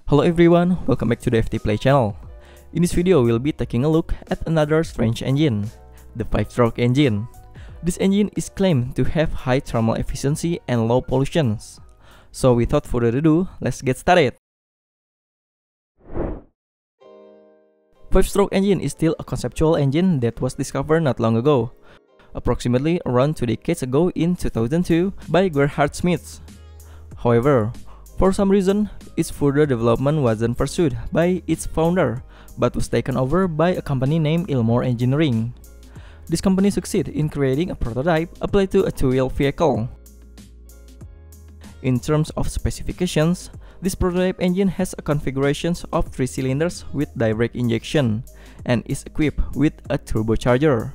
Hello everyone, welcome back to the FT Play channel. In this video, we'll be taking a look at another strange engine, the 5-stroke engine. This engine is claimed to have high thermal efficiency and low pollution. So without further ado, let's get started. 5-stroke engine is still a conceptual engine that was discovered not long ago, approximately around 2 decades ago in 2002 by Gerhard Schmidt. However, for some reason, its further development wasn't pursued by its founder, but was taken over by a company named Ilmor Engineering. This company succeeded in creating a prototype applied to a two-wheel vehicle. In terms of specifications, this prototype engine has a configuration of 3 cylinders with direct injection and is equipped with a turbocharger.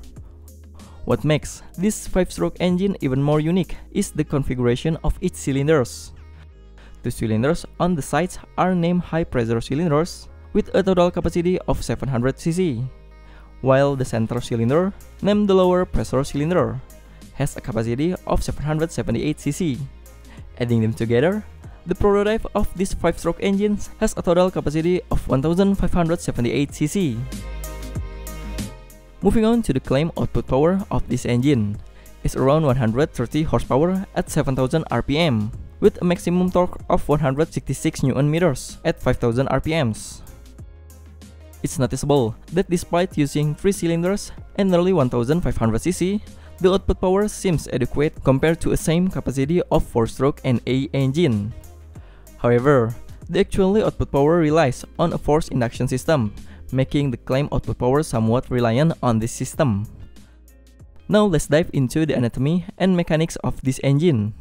What makes this 5-stroke engine even more unique is the configuration of its cylinders. The cylinders on the sides are named high-pressure cylinders with a total capacity of 700 cc, while the center cylinder, named the lower pressure cylinder, has a capacity of 778 cc. Adding them together, the prototype of this 5-stroke engine has a total capacity of 1578 cc. Moving on to the claimed output power of this engine, is around 130 horsepower at 7000 rpm, with a maximum torque of 166 Nm at 5000 rpms. It's noticeable that despite using 3 cylinders and nearly 1500 cc, the output power seems adequate compared to a same capacity of 4-stroke NA engine. However, the actual output power relies on a forced induction system, making the claimed output power somewhat reliant on this system. Now let's dive into the anatomy and mechanics of this engine.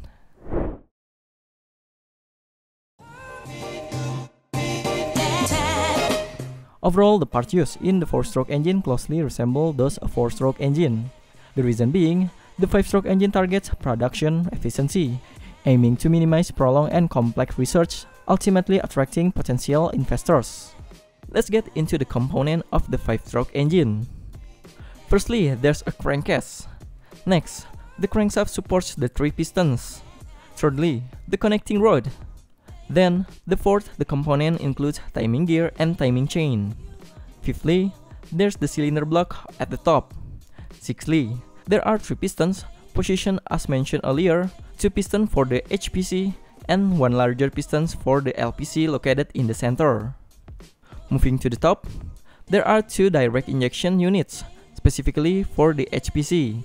Overall, the parts used in the 4-stroke engine closely resemble those of a 4-stroke engine. The reason being, the 5-stroke engine targets production efficiency, aiming to minimize prolonged and complex research, ultimately attracting potential investors. Let's get into the component of the 5-stroke engine. Firstly, there's a crankcase. Next, the crankshaft supports the 3 pistons. Thirdly, the connecting rod. Then, the component includes timing gear and timing chain. Fifthly, there's the cylinder block at the top. Sixthly, there are 3 pistons positioned as mentioned earlier, 2 pistons for the HPC and 1 larger piston for the LPC located in the center. Moving to the top, there are 2 direct injection units, specifically for the HPC.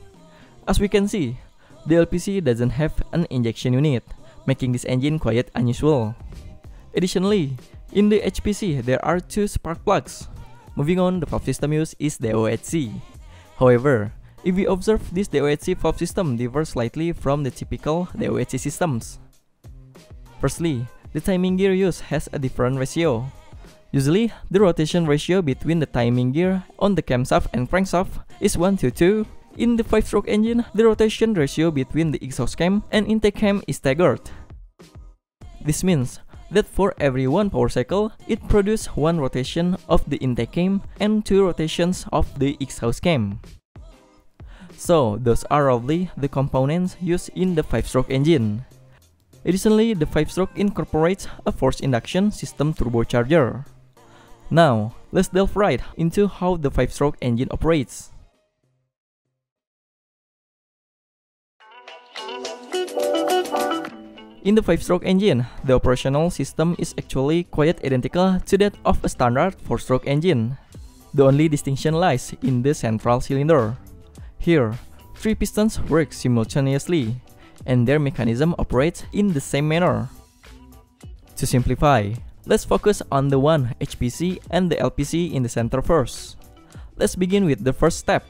As we can see, the LPC doesn't have an injection unit, making this engine quite unusual. Additionally, in the HPC there are 2 spark plugs. Moving on, the valve system used is the DOHC. However, if we observe, this DOHC valve system differs slightly from the typical DOHC systems. Firstly, the timing gear used has a different ratio. Usually, the rotation ratio between the timing gear on the camshaft and crankshaft is 1:2. In the 5-stroke engine, the rotation ratio between the exhaust cam and intake cam is staggered. This means that for every 1 power cycle, it produces 1 rotation of the intake cam and 2 rotations of the exhaust cam. So, those are roughly the components used in the 5-stroke engine. Additionally, the 5-stroke incorporates a forced induction system turbocharger. Now, let's delve right into how the 5-stroke engine operates. In the 5-stroke engine, the operational system is actually quite identical to that of a standard 4-stroke engine. The only distinction lies in the central cylinder. Here, 3 pistons work simultaneously, and their mechanism operates in the same manner. To simplify, let's focus on the one HPC and the LPC in the center first. Let's begin with the first step,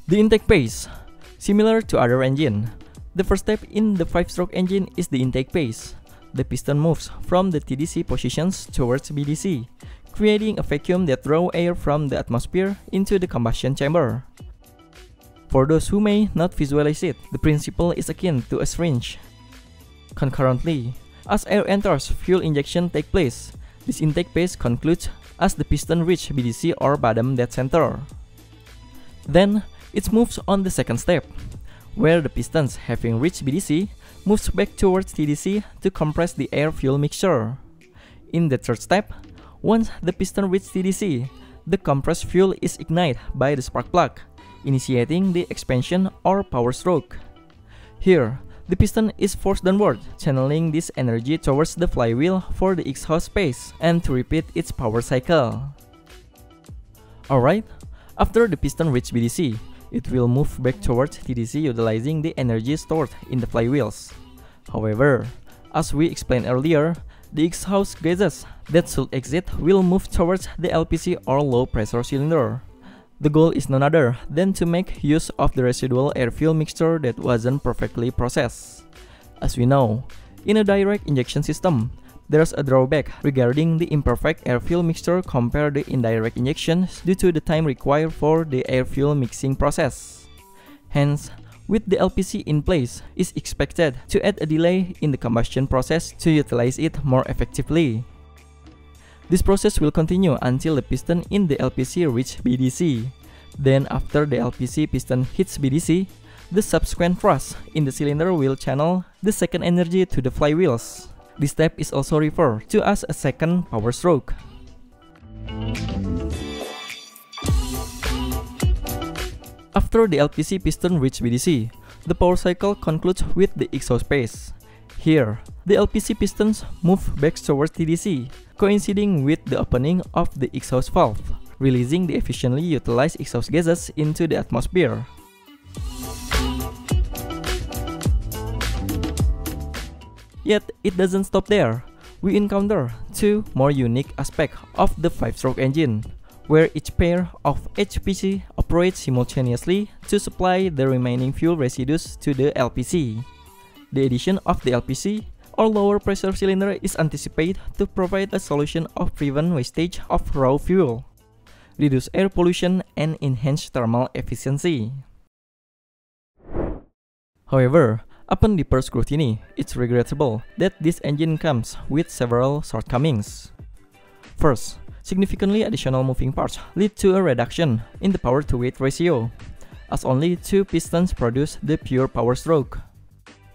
the intake phase. Similar to other engine, the first step in the 5-stroke engine is the intake phase. The piston moves from the TDC positions towards BDC, creating a vacuum that draws air from the atmosphere into the combustion chamber. For those who may not visualize it, the principle is akin to a syringe. Concurrently, as air enters, fuel injection takes place. This intake phase concludes as the piston reaches BDC or bottom dead center. Then, it moves on the second step, where the pistons, having reached BDC, moves back towards TDC to compress the air-fuel mixture. In the third step, once the piston reaches TDC, the compressed fuel is ignited by the spark plug, initiating the expansion or power stroke. Here, the piston is forced downward, channeling this energy towards the flywheel for the exhaust space and to repeat its power cycle. Alright, after the piston reaches BDC, it will move back towards TDC utilizing the energy stored in the flywheels. However, as we explained earlier, the exhaust gases that should exit will move towards the LPC or low pressure cylinder. The goal is none other than to make use of the residual air-fuel mixture that wasn't perfectly processed. As we know, in a direct injection system, there's a drawback regarding the imperfect air-fuel mixture compared to indirect injections due to the time required for the air-fuel mixing process. Hence, with the LPC in place, is expected to add a delay in the combustion process to utilize it more effectively. This process will continue until the piston in the LPC reaches BDC. Then after the LPC piston hits BDC, the subsequent thrust in the cylinder will channel the second energy to the flywheels. This step is also referred to as a second power stroke. After the LPC piston reaches BDC, the power cycle concludes with the exhaust space. Here, the LPC pistons move back towards TDC, coinciding with the opening of the exhaust valve, releasing the efficiently utilized exhaust gases into the atmosphere. Yet, it doesn't stop there. We encounter two more unique aspects of the 5-stroke engine, where each pair of HPC operates simultaneously to supply the remaining fuel residues to the LPC. The addition of the LPC, or lower pressure cylinder, is anticipated to provide a solution of prevent wastage of raw fuel, reduce air pollution, and enhance thermal efficiency. However, upon deeper scrutiny, it's regrettable that this engine comes with several shortcomings. First, significantly additional moving parts lead to a reduction in the power-to-weight ratio, as only 2 pistons produce the pure power stroke.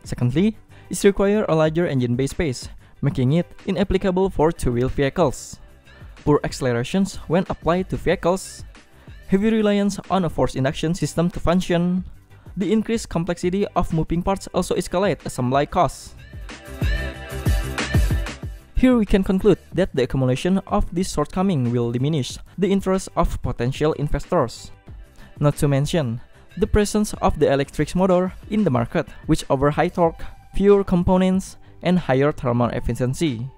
Secondly, it requires a larger engine bay space, making it inapplicable for two-wheel vehicles. Poor accelerations when applied to vehicles, heavy reliance on a forced induction system to function. The increased complexity of moving parts also escalate assembly costs. Here we can conclude that the accumulation of this shortcoming will diminish the interest of potential investors. Not to mention the presence of the electric motor in the market, which offers high torque, fewer components, and higher thermal efficiency.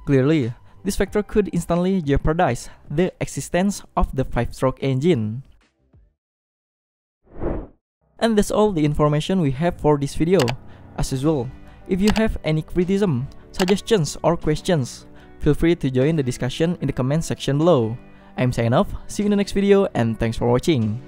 Clearly, this factor could instantly jeopardize the existence of the 5-stroke engine. And that's all the information we have for this video. As usual, if you have any criticism, suggestions, or questions, feel free to join the discussion in the comment section below. I'm signing off, see you in the next video, and thanks for watching.